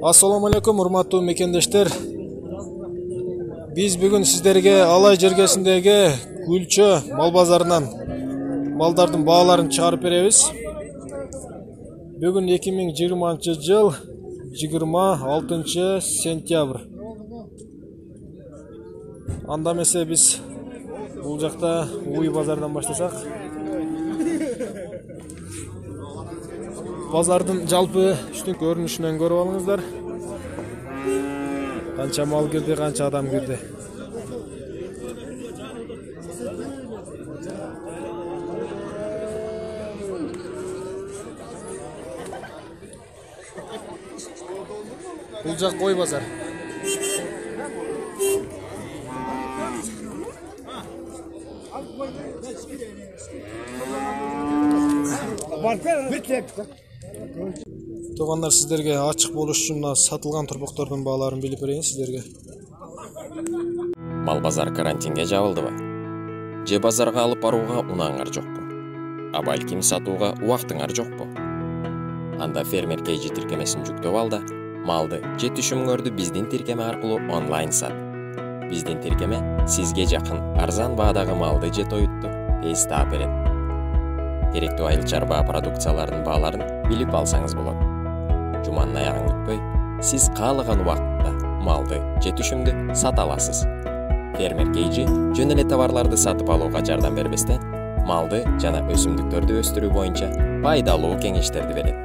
Assalamu alaikum, урматтуу мекендештер. Биз бүгүн сиздерге Алай жергесиндеги Гүлчө мал базарынан малдардын бааларын чыгарып беребиз. Бүгүн 2020-жыл 26 сентябрь. Анда эмесе биз бул жакта Уй базардан баштасак. Базардын жалпы үстүн көрүнүшүнөн көрүп алыңыздар. Канча мал кирди, канча адам кирди. Бул жак Ой базар. Тугандар, сиздерге ачык болуш үчүн сатылган турпоктордун бааларын билип берейин сиздерге. Мал базар карантинге жабылдыбы? Же базарга алып барууга унааңар жокпу? А балким сатууга убактыңар жокпу? Анда фермер KG тиркемесин жүктөп ал да малды же түшүмүңөрдү биздин тиркеме аркылуу онлайн сат. Биздин тиркеме сизге жакын арзан баадагы малды же тоютту тез таап берет. Керектүү айыл чарба продукцияларынын бааларын билип алсаңыз болот. Жуманын аягын күтпөй, сиз каалаган убакытта малды же түшүмдү сата аласыз. Фермер KG жөн эле товарларды сатып алууга жардам бербестен, малды жана өсүмдүктөрдү өстүрүү боюнча пайдалуу кеңештерди берет.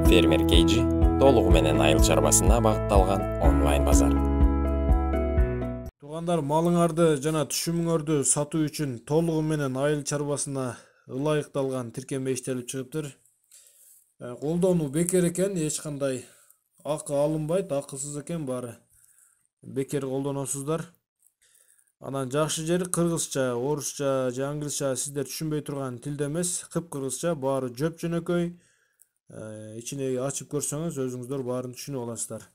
Фермер KG толугу менен айыл чарбасына багытталган онлайн базар. Тугандар, малыңарды жана түшүмүңөрдү сатуу үчүн толугу менен айыл чарбасына ылайыкталган тиркеме иштелип чыгыптыр. Колдонуу бекер экен, эч кандай акы алынбайт, акысыз экен баары. Бекер колдоносуздар. Анан жакшы жери кыргызча, орусча же англисча сиздер түшүнбөй турган тилде эмес, кыпкыргызча, баары жөп-жөнөкөй. Ичине ачып көрсөңүз өзүңүздөр баарын түшүнүп аласыздар.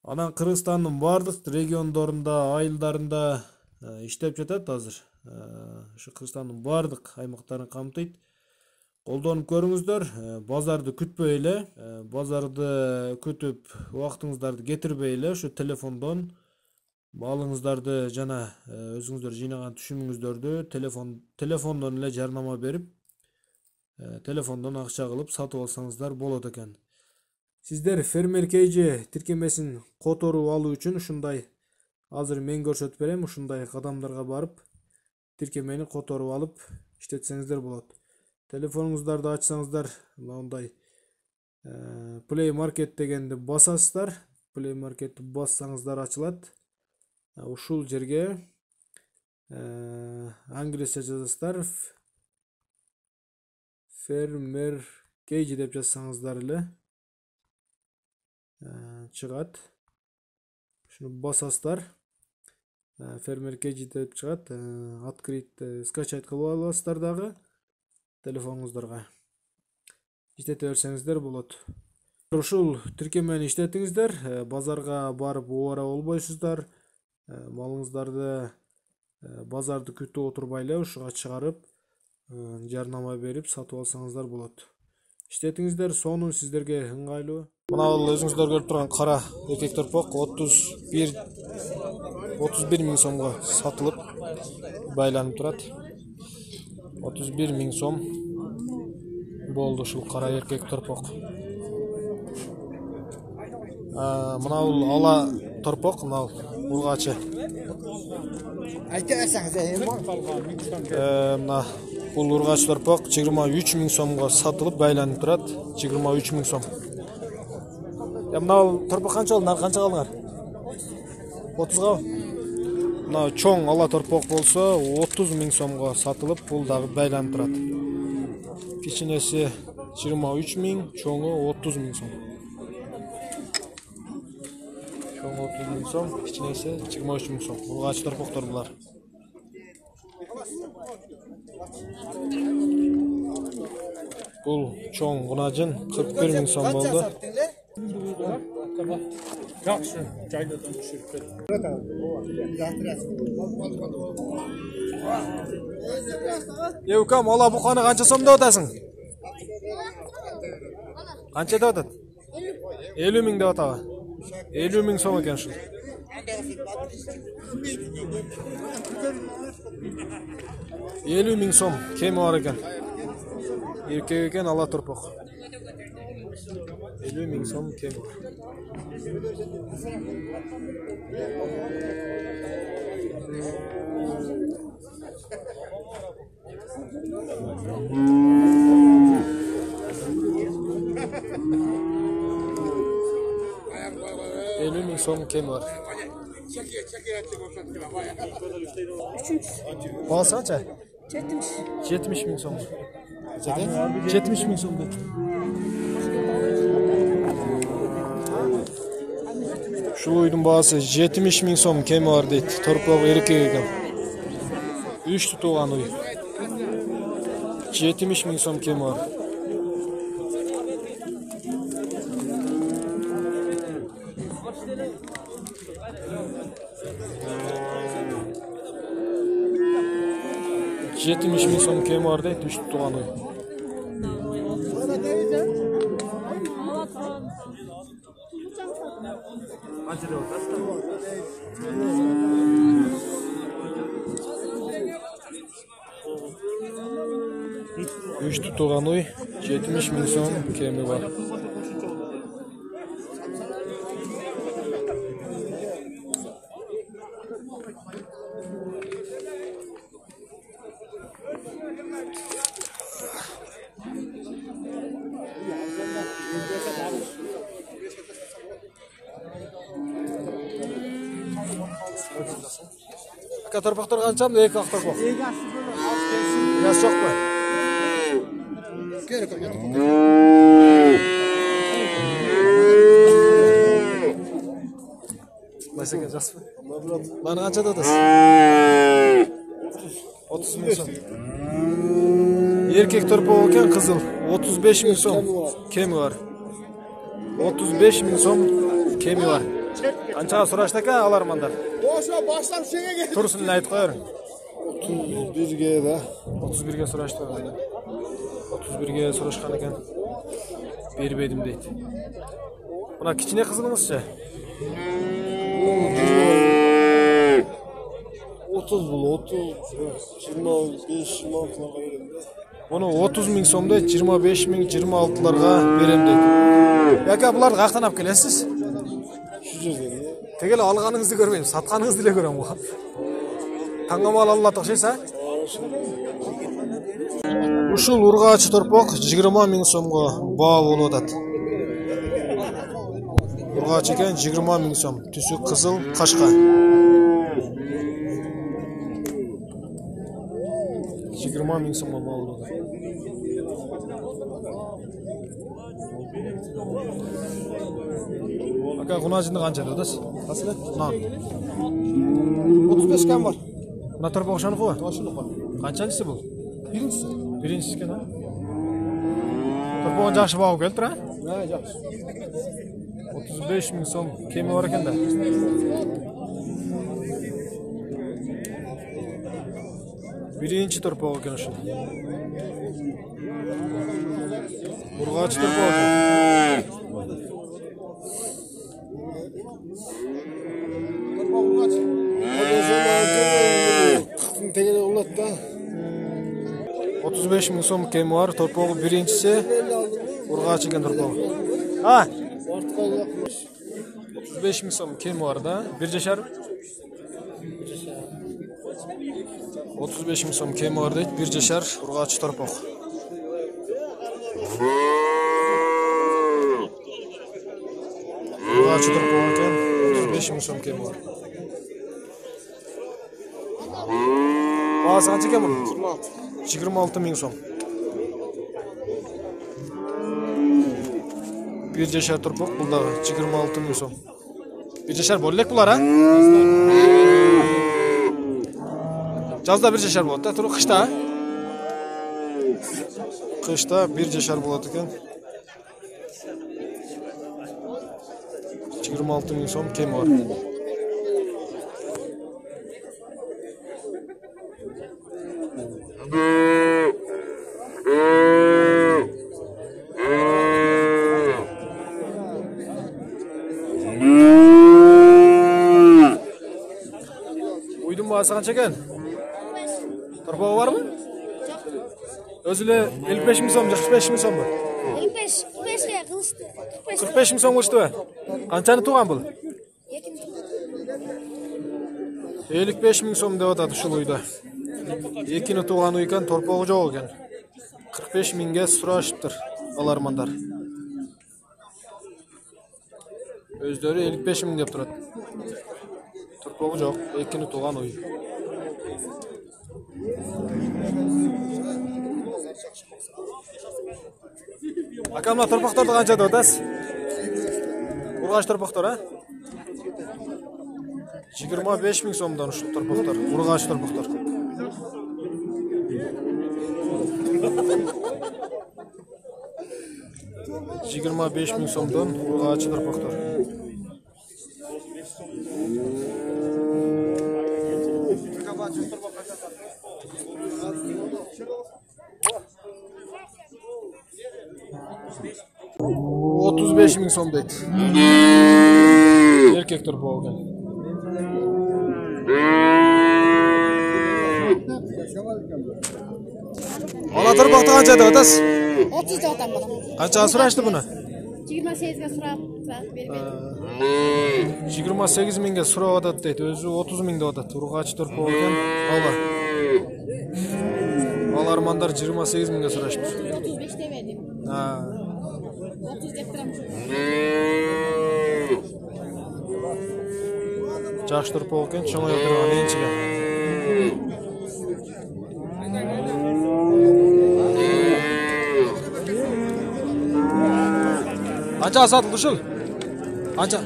Анан Кыргызстандын бардык региондорунда, айылдарында иштеп жатат азыр. Ушу Кыргызстандын бардык аймактарын камтыйт. Колдонуп көрүңүздөр, базарды күтпөй эле, базарды күтүп убактыңыздарды кетирбей эле, ушу телефондон малыңыздарды жана өзүңүздөр жыйнаган түшүмүңүздөрдү телефондон эле жарнама берип, телефондон акча кылып сатып алсаңыздар болот экен. Сиздер фермер KG тиркемесин которуп алуу үчүн ушундай азыр мен көрсөтүп берем, ушундай кадамдарга барып тиркемени которуп алып иштетсеңиздер болот. Телефонуңуздарды ачсаңыздар, мындай Play Market дегенди басасыздар. Play Marketти бассаңыздар ачылат. Ушул жерге англисче жазасыздар. Фермер KG деп жазсаңыздар эле чыгат. Шуну басасыздар. Фермер KG деп чыгат. Открыть, скачать кылып аласыздар дагы телефонуңуздарга. Иштете берсеңиздер болот. Ушул тиркемени иштетиңиздер, базарга барып оора болбойсуздар. Малыңыздарды базарды күтүп отурбай эле ушуга чыгарып, жарнама берип сатып алсаңыздар болот. Иштетиңиздер, сонун сиздерге ыңгайлуу. Мына бул өзүңүздөр көрүп турган кара эркек торпок 31 000 сомго сатылып байланып турат. 31 000 сом болду ушул кара эркек торпок. Мына бул ала торпок, мына ургачы. Мына бул ургач торпок 23 000 сомго сатылып байланып турат. 23 000 сом. Мына бул торпок канча болду? Канча калдыңар? 30га. Мына чоң ала торпок болсо 30 000 сомго сатылып, бул дагы байланып турат. Кичинеси 23 000, чоңу 30 000 сом. Чоңу 30 000 сом, кичинеси 23 000 сом. Ургач торпоктор булар. Бул чоң гунажын 41 000 сом болду. Жақсы, жайдадан түсіріп бер. Евкам, ала бұқаны қанша сом деп атасың? Қанша деп атады? 50 ming деп атабы. 50 ming сом екен ушул. 50 ming сом кеми бар екен. Еркек екен, ала торпақ. 50 ming сом кеми бар. Сом кеми бар. Баласы қанша? 70 ming сом. 70 ming сом дейді. Шул үйдің бағасы 70 ming сом кеми бар дейді. Торпақ еркек екен. 3 туған үй. 70 ming сом кеми бар. Жетимиш ming сом кеми бар дейді, 3 туған үй. Үш туған үй, 70 ming сом кеми бар. Aka torpaqlar qancha? Екі ақ torpaq. Yaz жоқ па? Мәсеке жақсы па? Баны қанша дадыз? 30 ming сом. Еркек торпақ екен, қызыл. 35 ming сом кеми бар. 35 ming сом кеми бар. Қаншаға сұрашты екен алармандар? Тұрсын айтып қойырың. 31'ge de. 31'ge сұрашты. 31'ge сұрашқан екен. Бербедім дейді. Бұна кішіне қызылыңыз ше? 30 бұл, 25-26'lara verelim de. Bunu 30 ming сомды 25 ming 26'lara берем дейді. Яка бұларды қақтан ап келесіз? Şu жерден. Тегелі алғаныңызды көрмеймін, сатқаныңызды ле көрем ғой. Таңғамал алладық шейса? Ушул ургачы торпақ 20 ming сомға баа болуп атат. Ургачы екен 20 ming сом, түсі қызыл қашқа. 20 ming сомға баа болуп атат. Aka құнажынды қанша дедіңіз? Қасылет? Нан. 35 кем бар. Мына торпақ шаны қой? Ашылық бар. Қаншаншысы бұл? Birincisi. Birincisi екен, а? Торпағын жақсы бағып келді, тұра? Ne yapacağız? 35 ming сом кеми бар екен да. Birinci торпақ екен үшін. Ургачы торпақ екен. Tegele ulat da. 35 ming сом кеми бар, торпағы биринчisi ургачы екен торпағы. А? 35 ming сом кеми бар да, bir жашар. 35 ming сом кеми бар дейді, bir жашар ургачы торпақ. Ургачы торпақ екен, 35 ming сом кеми бар. Бағасы қанша екен бұның? 26 ming сом. Bir жашар торпақ, бұлдағы 26 ming сом. Bir жашар бөлек бұлар, а? Жазда bir жашар болады, тұры қышта, а? Қышта bir жашар болады екен. 26 ming сом кеми бар. Бағасы қанша екен? Торпағы бар ма? Өзілі 55 мың сом, 45 мың сом ба? 45'e kılıçtı. 45 мың сом қылышты ба? Қаншаны туған бұл? 55 мың сом деп атады шул үйді. Екіні туған үй екен, торпағы жоқ екен. 45 мыңға сұрашыптыр алармандар. Өздері 55 мың деп тұрады. Торпағы жоқ, екіні туған үй. Акамна торпақтарды қанша деп атасыз? Урғаш торпақтар, а? 25 мың сомдан ұшыл торпақтар, урғаш торпақтар. Жигірма 5 мың сомдан урғачы торпақтар. Otuz beş мың сом дейді. Еркек торпағы екен. Ала торпақты қанша деп атасыз? 30 da adam bana. Қаншаға сұрашты бұны? 28'e sұрап берген. 28 мыңға сұрап атады дейді. Өзі 30 мың деп атады. Урғачы торпағы екен. Ала. Алармандар 28 мыңға сұрашты. 35 demedim. 30 деп тұрам. Жақсы торпағы екен. Шоңай отырған еншіге. Қанша сатылды шыл? Қанша?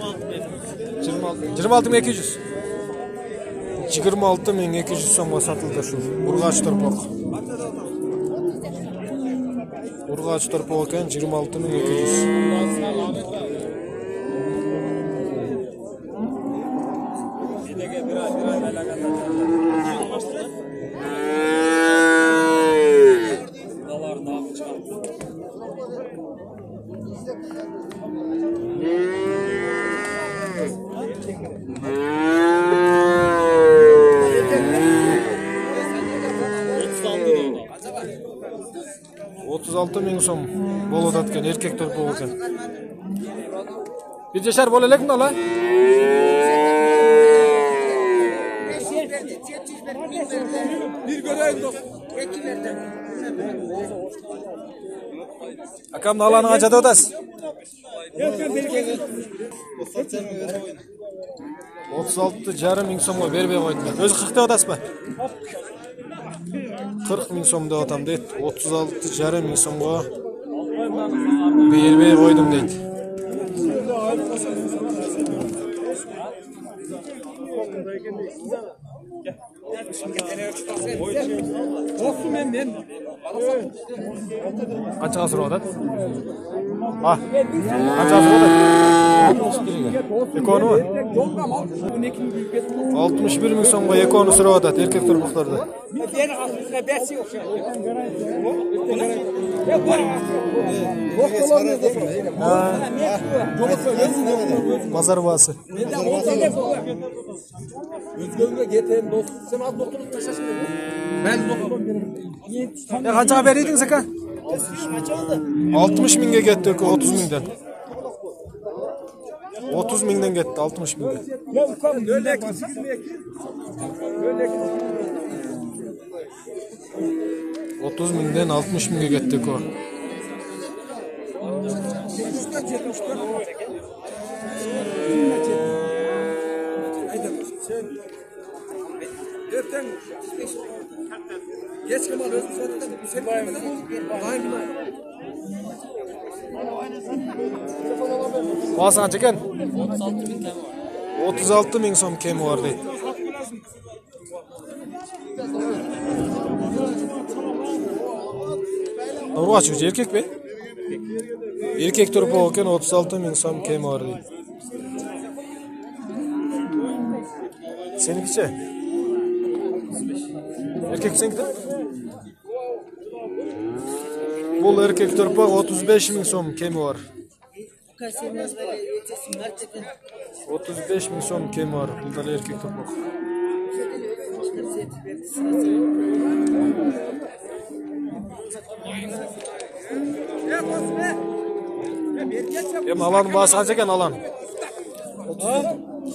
26 мың 200. 26 мың 200 сомға сатылды шыл. Урғач торпақ. Урғач торпақ екен 26 мың 200. Altı мың сом болып аткен еркек торпағы екен. Bir yaşar bol elek mi ala? Bir göreyim dostum. Akam alanı kaça da odasın? 36,5 мың сомға бербей қойдым. Өзі 40 da odasın mı? 40 мың сом деп атам дейді. 36,5 мың сомға бербей қойдым дейді. Қаншаға сұрап атады? Қаншаға сұрап атады? Еконы ма? 61 мың сомға еконы сұрап атады еркек торпақтарды. Pazar bası. Özgürlüğe getirin dostum. Sen az doktorluk taşasın dedi. Ben doktorum. Kaça haber edin Saka? 60 mingga ketdi, 30 mingdan. 30 mingdan ketdi, 60 mingga. Ya ukam böyle gitsin. 30 mingdan 60 mingga ketdi ko. Erten geç kamal özü sattan sen bayım. Bağısı qancha ekan? 36 ming so'm kemi bor deydi. Urg'och erkek mi? Erkek turib ekan 36 ming so'm kemi bor deydi. Seniki-chi? Erkek seniki? Bu erkek turpoq 35 ming so'm kemi bor. 35 ming so'm kemi bor. Bu da erkek turpoq. Alanın bağısı qancha ekan alan?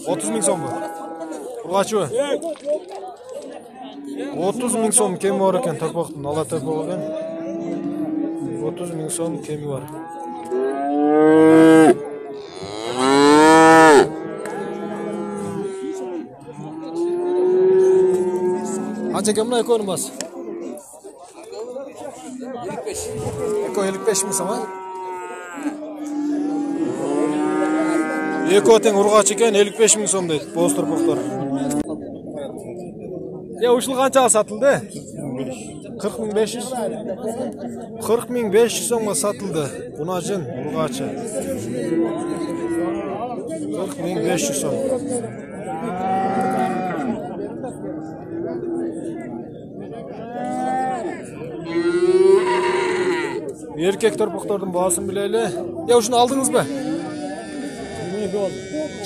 30 ming so'm bu. Urg'achi bu. 30 ming so'm kemi bor ekan torpoqdan, ala torpoq ekan. 30 ming so'm kemi bor. Qancha ekan buni eko'ning bas? 55. Eko 55 ming so'm ha? Eko teng urg'achi ekan 55 ming so'm deydi. Bo'z torpoqlar. Ya ushul qanchaga sotildi? 40.500. 40.500 so'mga sotildi. Bunajin urg'achi. 40.500 so'm. Erkek torpoqlardan bahaсын bileyli. Ya şunu aldınız mı?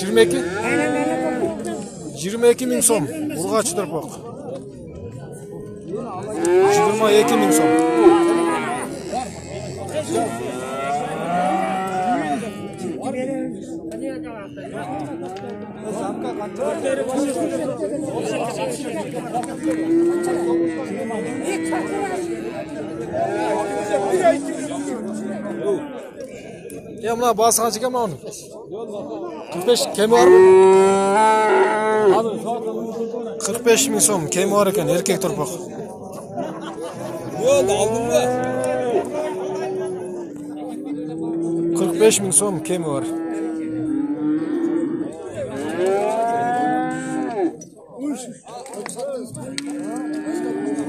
22? 22 ming so'm. Urg'achi torpoq. 22 ming so'm. Ya buna bazı kaç ekan onu? 45 kemi var mı? 45 ming so'm kemi var ekan erkek torpoq. Yo'q, oldim mı? 45 ming so'm kemi var.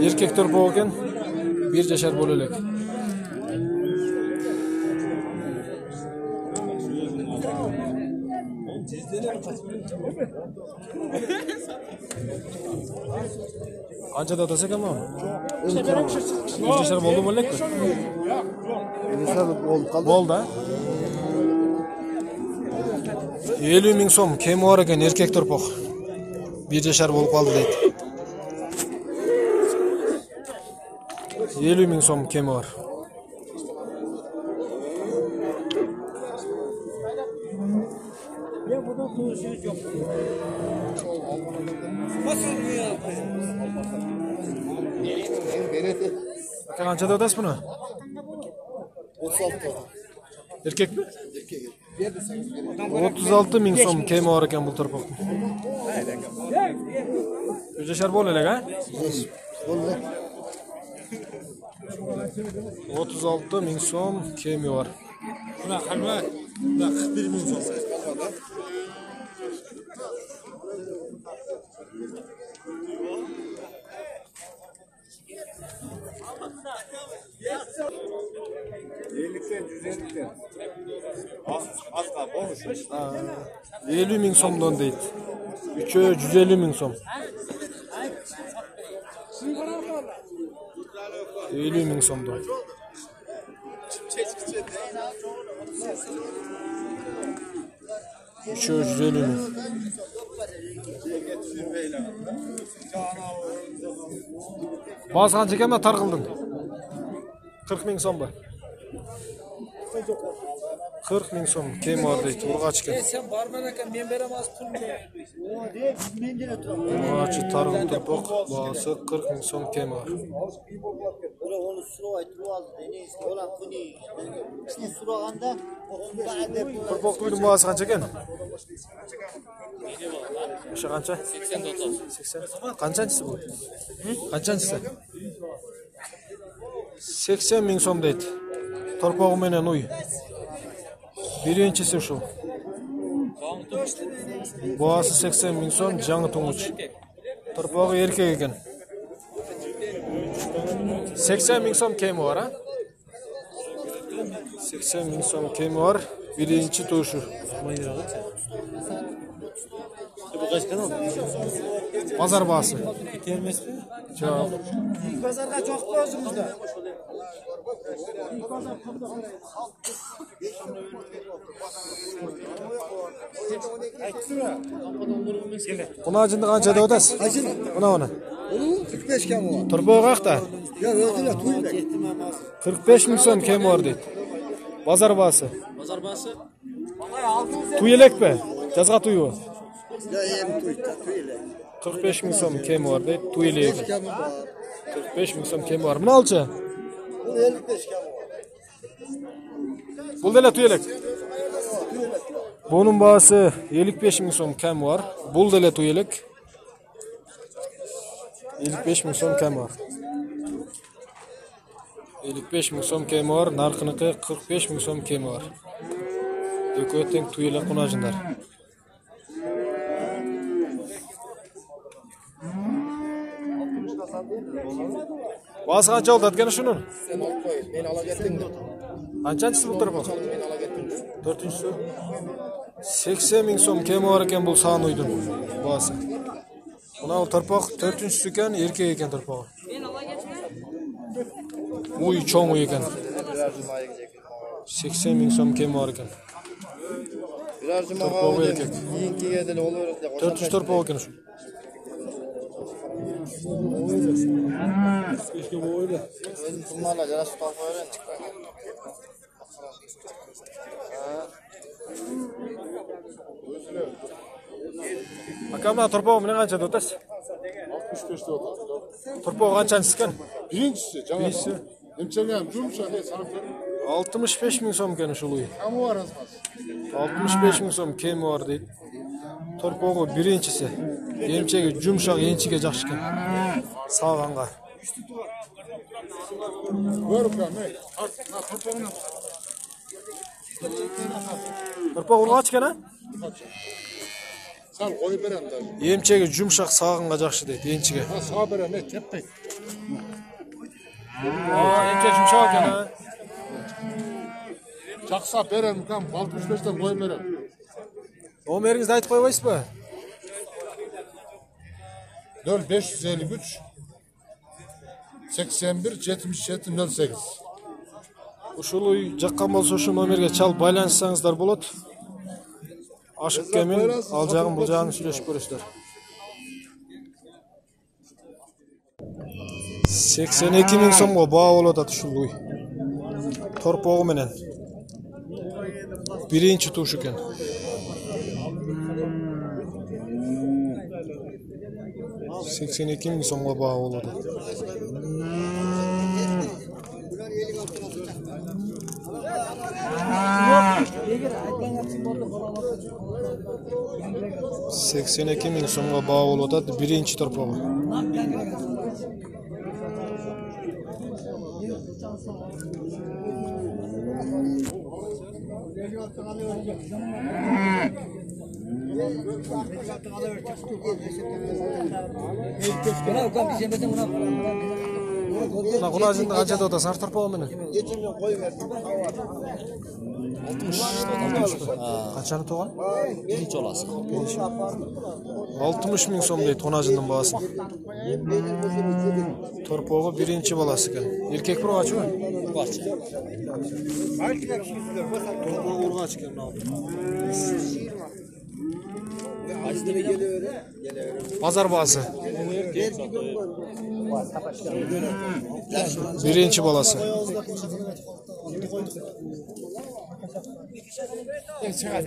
Erkek torpoq ekan 1 yashar bo'lalar. Qancha dotasi ekan bu? 1 yashar bo'ldi bo'layapti. Bo'ldi. 50 ming so'm kemi bor ekan erkek torpoq. 1 yashar bo'lib qoldi deydi. 50 ming so'm kemi bor. Qancha dotasi buni? 36. Erkek mi? 36 ming so'm kemi bor ekan bu torpoq. 1 yashar bo'lalar ha? Bo'ldi. 36 ming so'm kemi bor. Buna qilmat. Buna 41 ming so'm. Az kalmış. 50 ming so'mdan deydi. 3'ü 150 ming so'm. 50 ming so'mdan. Üçü 150 ming. Bazı qancha ekan tarqildin? 40 ming so'm bor. 40 ming so'm kemi bor deydi. Urg'achi ekan. Sen barman ekan, men beraman pulni. Urg'achi targ'il torpoq bahası 40 ming so'm kemi bor. Onu suray turaldı. Ne işte olan kuni. İşte suraganda Torpoqning bahası qancha ekan? O'sha qancha? 80. Qanchanchisi bu? Qanchanchisi? 80 ming so'm deydi. Torpog'i bilan uy. Birinchisi shu. Bahası 80 ming so'm, jangi to'ng'ich. Torpog'i erkak ekan. 80 ming so'm kemi bor ha? 80 ming so'm kemi bor. Birinchi to'shi. Bu kaç kadar? Pazar bahası. Gelmez mi? Çok. pazarga çok özümüzde. Buna acında qancha deb o'tasiz? Buna. Onun 45 kemi var. Torpağı kaçta? Ya öldüler tuyla. 45 ming so'm kemi var deydi. Bozor bahası. Bozor bahası. Tuyelek be. Жазга tuyuğu. Ya yem tuyla. 45 ming so'm kemi var deydi. Tuyelek. Kemi var. 45 ming so'm kemi var. Bunu alçı. Bu 55 kemi var. Bul dele tuyelek. Bunun bahası 55 ming so'm kemi var. Bul dele tuyelek. 55 ming so'm kemi var. 55 ming so'm kemi var. Narxınıqı 45 ming so'm kemi var. Ekö teng tuyelek qunajınlar. Bahası qancha oldu atgani şunun? Sen alıp koy. Beni ala getirdin de. Qanchachisi bu tarafı? Beni ala getirdin. 4-cüsü 80 ming so'm kemi var ekan bu sağın uydun bahası. Buna o torpaq 4-cüsü ekan, erkek ekan torpağı. Uy çoğun uy ekan. 80 ming so'm kemi var ekan. Biraz cuma Torpağı havadan erkek. yiyin ki yedili olur. 400 torpağı ekan şu. Bunlarla canas torpağı öğren. Akamla torpağı mene qancha dotas? 65 de otur. Torpağı qanchasi ekan? Birincisi canım. Birincisi. Emçengem cümşe ne sanıflarım. 65 ming so'm ekan şu uy. Ama var azmaz. 65 ming so'm kemi var deydi. Torpağı birinchisi. Emchegi jumshoq enchiga yaxshi ekan. Sağğanğa. Görükler ne? Na topağına. Torpağı urg'ach ekan ha? Sen koy veren de. Emchegi jumshoq sağğanğa yaxshi deydi enchiga. Ha sağ veren ne? Tepek. Emche jumshoq ekan ha. Çaksa veren mi kan? 65'ten koy veren. Nomeringizni aytib qo'ymaysizmi? 4 553 81 77 08. Ушул уй жаккан болсо ошол номерге чалып байланышсаңыздар болот. Ашык кемин ал жагын бул жагын сүйлөшүп көрөсүздөр. 82 миң сомго баа болуп атат ушул уй. Торпогу менен. Биринчи туш экен. Seksen iki ming so'mga baa bo'ladi. Seksen iki ming so'mga baa bo'ladi. Birinchi torpog'i. Buna qulacında qancha da otasın? Har torpog'i meni. Geçimden koy verdim. 60. Qanchani to'g'an? Birinchi olasiz. 60 ming so'm deydi qonajının bahası. Torpog'i birinchi bolasi ekan. Erkek bir urg'achmi? Urg'ach. Torpog'i urg'ach ekan. Pazar bahası. Birinchi bolasi. Çıkar.